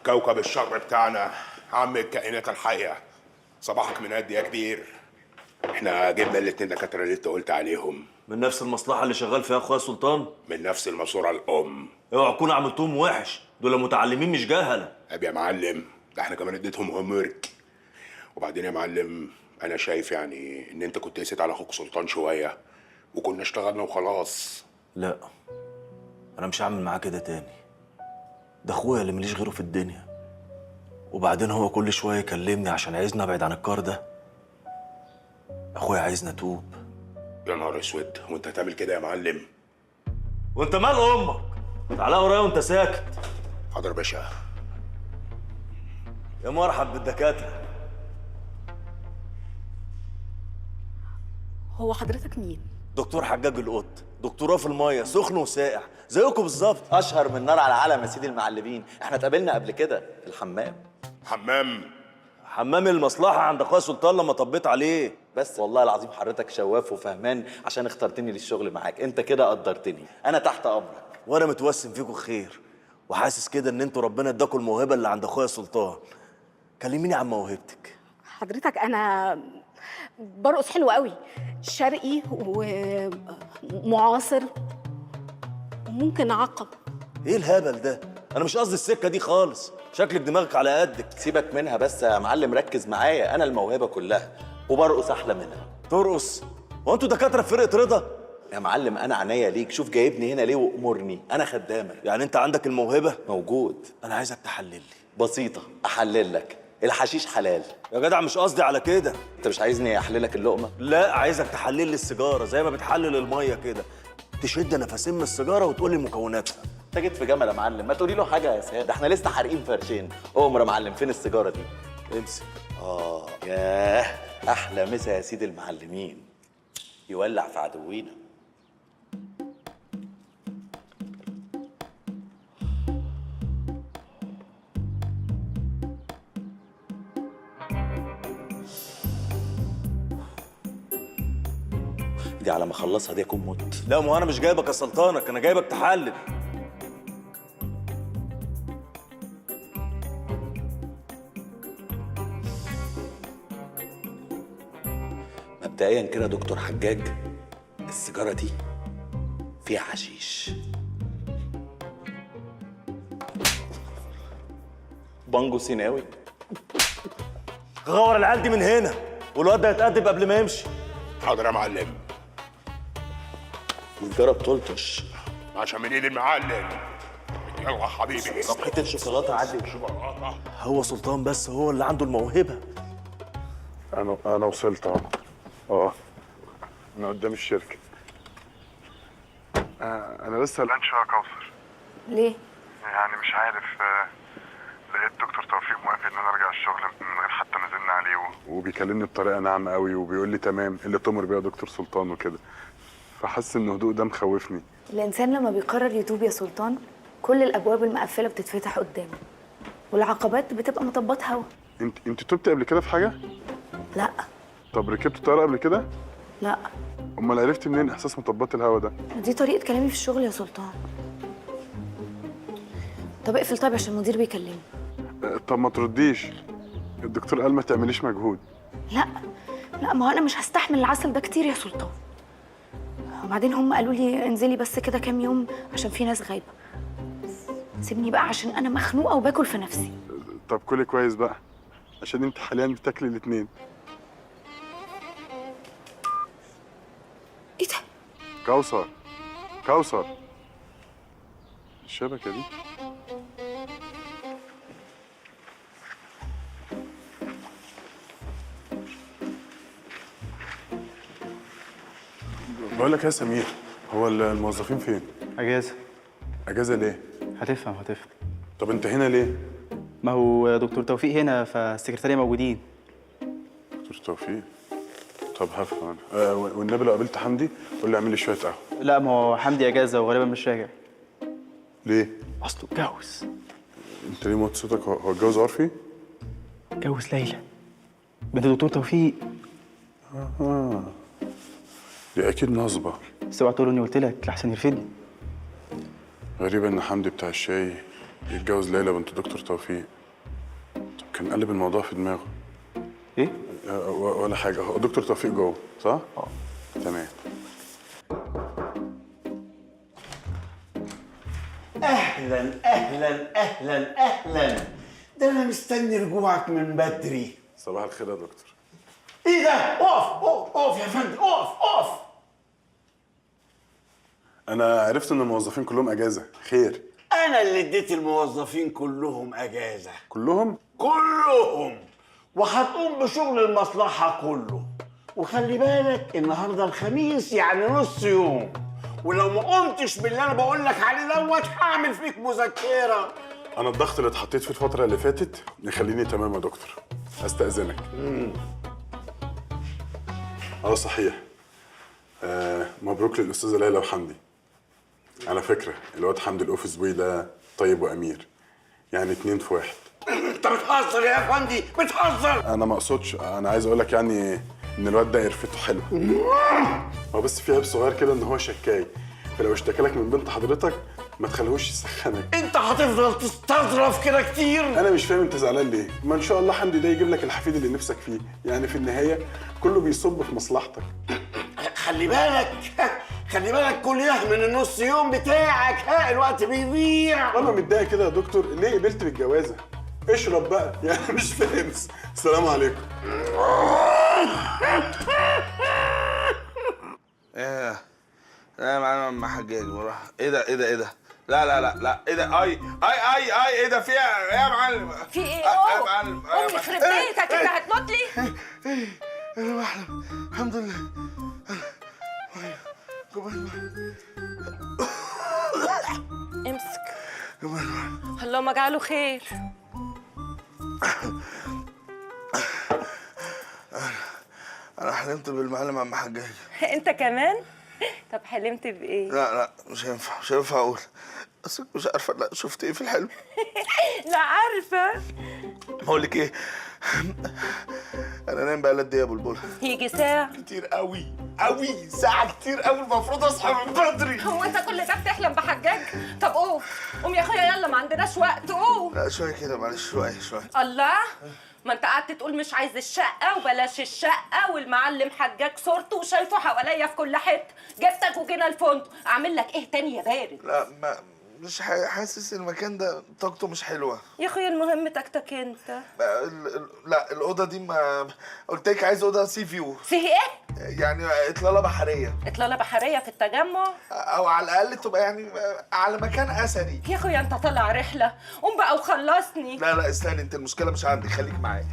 كوكب الشر بتاعنا، عم الكائنات الحية. صباحك من قد يا كبير. احنا جبنا الاتنين دكاترة اللي انت قلت عليهم من نفس المصلحة اللي شغال فيها اخويا سلطان. من نفس الماسورة الأم. اوعى تكون عملتهم وحش، دول متعلمين مش جهلة. طب يا معلم، ده احنا كمان اديتهم هوم ورك. وبعدين يا معلم، انا شايف يعني ان انت كنت قسيت على اخوك سلطان شوية وكنا اشتغلنا وخلاص. لا، انا مش هعمل معاه كده تاني. ده اخويا اللي مليش غيره في الدنيا. وبعدين هو كل شوية يكلمني عشان عايزني ابعد عن الكار ده. اخويا عايزني اتوب. يا نهار اسود، وانت هتعمل كده يا معلم؟ وانت مال امك؟ تعالى ورايا وانت ساكت. حاضر يا باشا. يا مرحب بالدكاترة. هو حضرتك مين؟ دكتور حجاج القط، دكتوراه في المية، سخن وساقع زيكم بالظبط. اشهر من نار على العالم يا سيدي المعلمين. احنا اتقابلنا قبل كده في الحمام. حمام؟ حمام المصلحة عند اخويا سلطان لما طبيت عليه. بس والله العظيم حضرتك شواف وفهمان عشان اخترتني للشغل معاك. انت كده قدرتني، انا تحت امرك. وانا متوسم فيكم خير، وحاسس كده ان انتوا ربنا اداكم الموهبة اللي عند اخويا سلطان. كلميني عن موهبتك. حضرتك انا برقص حلو قوي، شرقي ومعاصر وممكن اعقب. ايه الهبل ده؟ انا مش قصدي السكة دي خالص، شكلك دماغك على قدك. سيبك منها بس يا معلم، ركز معايا. انا الموهبه كلها وبرقص احلى منها. ترقص؟ هو انتوا دكاترة في فرقة رضا؟ يا معلم انا عينيا ليك، شوف جايبني هنا ليه وامرني، انا خدامك. يعني انت عندك الموهبة؟ موجود. انا عايزك تحلل لي. بسيطه، احلل لك. الحشيش حلال. يا جدع مش قصدي على كده. انت مش عايزني احللك اللقمه؟ لا، عايزك تحلل لي السيجارة زي ما بتحلل المية كده. تشد نفسين من السيجارة وتقول لي مكوناتها. انت جيت في جمل يا معلم، ما تقولي له حاجه يا سيد، ده احنا لسه حارقين فرشين. امر يا معلم، فين السيجاره دي؟ امسك. ياه، احلى مسا يا سيدي المعلمين. يولع في عدوينا. دي على ما اخلصها دي اكون مت. لا، ما هو انا مش جايبك اسلطانك، انا جايبك تحلل. مبدئيا كده يا دكتور حجاج، السيجاره دي فيها حشيش. بانجو سيناوي. غور العيال دي من هنا، والواد ده هيتأدب قبل ما يمشي. حاضر يا معلم. الجرة بتلطش. عشان من ايد المعلم. يلا حبيبي. طب حته شوكولاته عدي. هو سلطان بس هو اللي عنده الموهبة. انا وصلت اهو. انا قدام الشركه. انا لسه قلقان شويه يا كوثر. ليه؟ يعني مش عارف. لقيت دكتور توفيق موافق ان انا ارجع الشغل من غير حتى ما نزلنا عليه وبيكلمني بطريقه ناعمه قوي وبيقول لي تمام اللي تؤمر بيه يا دكتور سلطان وكده. فحس ان هدوء ده مخوفني. الإنسان لما بيقرر يتوب يا سلطان، كل الأبواب المقفلة بتتفتح قدامه والعقبات بتبقى مطبات هوا. انت تبتي قبل كده في حاجه؟ لا. طب ركبت طياره قبل كده؟ لا. امال عرفت منين احساس مطبات الهوا ده؟ دي طريقة كلامي في الشغل يا سلطان. طب اقفل طيب عشان المدير بيكلمني. طب ما ترديش، الدكتور قال ما تعمليش مجهود. لا لا، ما هو أنا مش هستحمل العسل ده كتير يا سلطان. وبعدين هم قالوا لي انزلي بس كده كام يوم عشان في ناس غايبة. سيبني بقى عشان أنا مخنوقة وباكل في نفسي. طب كلي كويس بقى عشان انت حاليا بتاكلي الاتنين. ايه ده؟ كوثر الشبكة دي. بقول لك يا سمير، هو الموظفين فين؟ اجازه. اجازة ليه؟ هتفهم. طب انت هنا ليه؟ ما هو دكتور توفيق هنا فالسكرتاريه موجودين. دكتور توفيق؟ طب هفهم انا. والنبي لو قابلت حمدي قول له اعمل لي شوية قهوة. لا، ما هو حمدي اجازه وغالبا مش راجع. ليه؟ اصله اتجوز. انت ليه موطي صوتك؟ هو اتجوز عرفي؟ اتجوز ليلى بنت دكتور توفيق. دي اكيد نصبة. بس اوعى تقول اني قلت لك لحسن يرفدني. غريبة ان حمدي بتاع الشاي يتجوز ليلى بنت دكتور توفيق. طب كان قلب الموضوع في دماغه. ايه؟ ولا حاجه، هو دكتور توفيق جوه صح؟ تمام. اهلا اهلا اهلا اهلا، ده انا مستني رجوعك من بدري. صباح الخير يا دكتور. ايه ده؟ اقف اقف اقف يا فندم، اقف اقف. انا عرفت ان الموظفين كلهم اجازه. خير؟ انا اللي اديت الموظفين كلهم اجازه. كلهم؟ كلهم، وهتقوم بشغل المصلحه كله. وخلي بالك النهارده الخميس يعني نص يوم، ولو ما قمتش باللي انا بقول لك عليه دوت هعمل فيك مذكره. انا الضغط اللي اتحطيت فيه الفتره اللي فاتت يخليني تمام يا دكتور. استاذنك. صحيح. مبروك للاستاذه ليلى وحمدي. على فكره الواد حمدي الاوفيس بوي ده طيب وامير، يعني 2 في 1. انت بتهزر يا افندي، بتهزر. انا ما اقصدش، انا عايز اقول لك يعني ان الواد ده قرفته حلو. هو بس في عيب صغير كده ان هو شكاي، فلو اشتكى لك من بنت حضرتك ما تخليهوش يسخنك. انت هتفضل تستظرف كده كتير. انا مش فاهم انت زعلان ليه؟ ما ان شاء الله حمدي ده يجيب لك الحفيد اللي نفسك فيه، يعني في النهايه كله بيصب في مصلحتك. خلي بالك خلي بالك كل يوم من النص يوم بتاعك، الوقت بيضيع. انا متضايق كده يا دكتور، ليه قبلت بالجوازه؟ اشرب بقى، يعني مش فاهم. السلام عليكم. ايه لا يا معلم عم حجاج بروح. ايه ده ايه ده ايه ده؟ لا لا لا لا، ايه ده؟ اي ايه ده فيها ايه يا معلم؟ في ايه؟ يا معلم قوم يخرب بيتك، انت هتموت لي. انا بحلم الحمد لله. امسك. اللهم اجعله خير. انا حلمت بالمعلم عم حجاج. انت كمان؟ طب حلمت بايه؟ لا لا مش هينفع اقول، بس مش عارفه. لا شفت ايه في الحلم؟ لا عارفه. بقول لك ايه، انا نايم بقى قد ايه يا بلبل؟ يجي ساعه. كتير قوي قوي، ساعه كتير قوي، المفروض اصحى من بدري. هو انت كل ده بتحلم بحجاج؟ طب قوم قوم يا اخويا، يلا ما عندناش وقت، قوم. لا شويه كده معلش، شويه. الله، ما انت قعدت تقول مش عايز الشقه وبلاش الشقه، والمعلم حجاج صورته وشايفه حواليا في كل حته، جبتك وجينا الفندق، اعمل لك ايه تاني يا بارد؟ لا مش حاسس المكان ده طاقته مش حلوه يا اخويا المهم تكتك انت. لا الاوضه دي، ما قلت لك عايز اوضه سي فيو. فيه ايه؟ يعني اطلاله بحريه. اطلاله بحريه في التجمع؟ او على الاقل تبقى يعني على مكان اثري. يا اخويا انت طالع رحله، قوم بقى وخلصني. لا استني، انت المشكله مش عندك، خليك معايا.